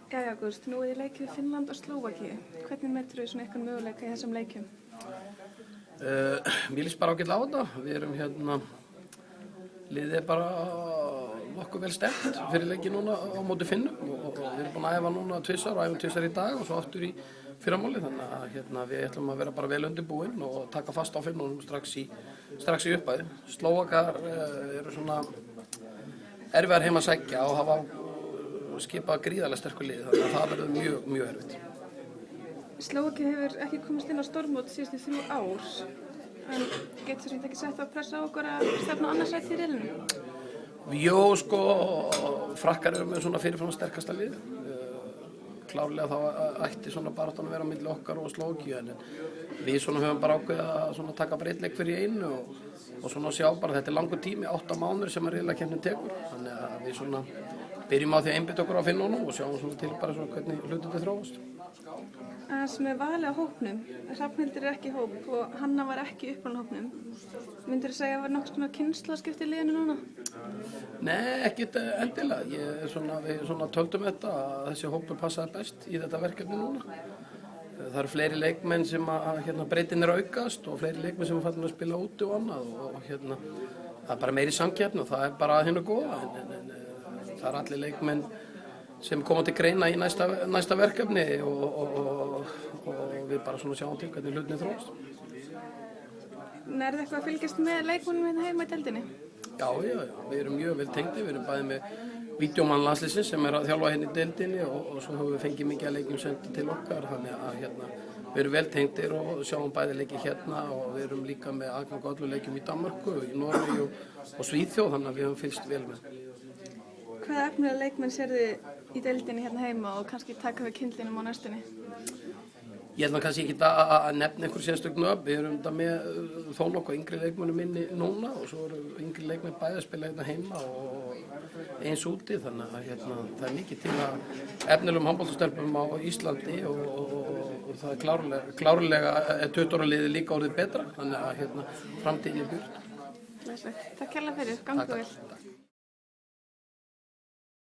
Jæja, Ágúst, nú er leikið við Finnland og Slóvakíu. Hvernig metur þú svona eitthvað möguleika í þessum leikjum? Mér líst bara ágætlega á þetta. Við erum liðið er bara nokkuð vel stefnt fyrir leiki núna á móti Finnum og við erum búin að æfa núna tvisvar og æfum tvisvar í dag og svo aftur í fyrramáli, þannig að við ætlum að vera bara vel undirbúin og taka fast á Finnunum strax í upphafi. Slóvakar eru svona erfiðar heim að sækja og hafa skipað gríðarlega sterkur lið, þannig að það verður mjög, mjög erfitt. Slóvakíu hefur ekki komist inn á stórmót síðustu 3 ár, en getur þú ekki sett að pressa á okkur að stefna annars rætt í riðlinum? Jó, frakkar eru með svona fyrirfram sterkasta lið. Klárlega þá ætti svona baráttan að vera á milli okkar og Slóvakíu, en við svona höfum bara ákveðið að svona taka breytleik fyrir einu og svona sjá bara, þetta er langur tími, 8 mánuðir sem að riðlakeppnin tekur, þannig að við svona byrjum á því að einbeita okkur á Finnunum og sjáum svona til bara svona hvernig hlutirnir þróast. Aðeins með valið á hópnum, Hrafnhildur er ekki í hóp og Hanna var ekki í uppalinn hópnum. Myndirðu segja að það var nokkuð svona kynslóðskipti í liðinu núna? Nei, ekkert endilega. Við svona töldum þetta að þessi hópur passaði best í þetta verkefni núna. Það eru fleiri leikmenn sem að breytin er aukast og fleiri leikmenn sem er farin að spila úti og annað og það er bara meiri samkeppni og það er bara hinu góða. En það er allir leikmenn sem koma til greina í næsta verkefni og við bara svona sjáum til hvernig hlutinni þróast. Er það eitthvað að fylgjast með leikmönnum hérna heima í deildinni? Já, við erum mjög vel tengdir, við erum bæði með vídeómann landsliðsins sem er að þjálfa hérna í deildinni og svo höfum við fengið mikið að leikjum sendið til okkar, þannig að við erum vel tengdir og sjáum bæði leiki hérna og við erum líka með aðgang á öllu leikjum í Danmörku, í Noregi og Svíþjóð, þannig að við höfum fylgst vel með. Hvaða efnilega leikmenn sérðu í deildinni hérna heima og kannski taka við kyndlinum á næstunni? Ég held kannski ekki að nefna einhver sérstök nöfn. Við erum þetta með þó nokkuð yngri leikmennum inni núna og svo eru yngri leikmenn bæði að spila hérna heima og eins úti, þannig að það er mikið til að efnilegum handboltastelpum á Íslandi og það er klárlega 20 ára liðið líka orðið betra, þannig að framtíðin er björt. Takk kærlega fyrir, gangi vel.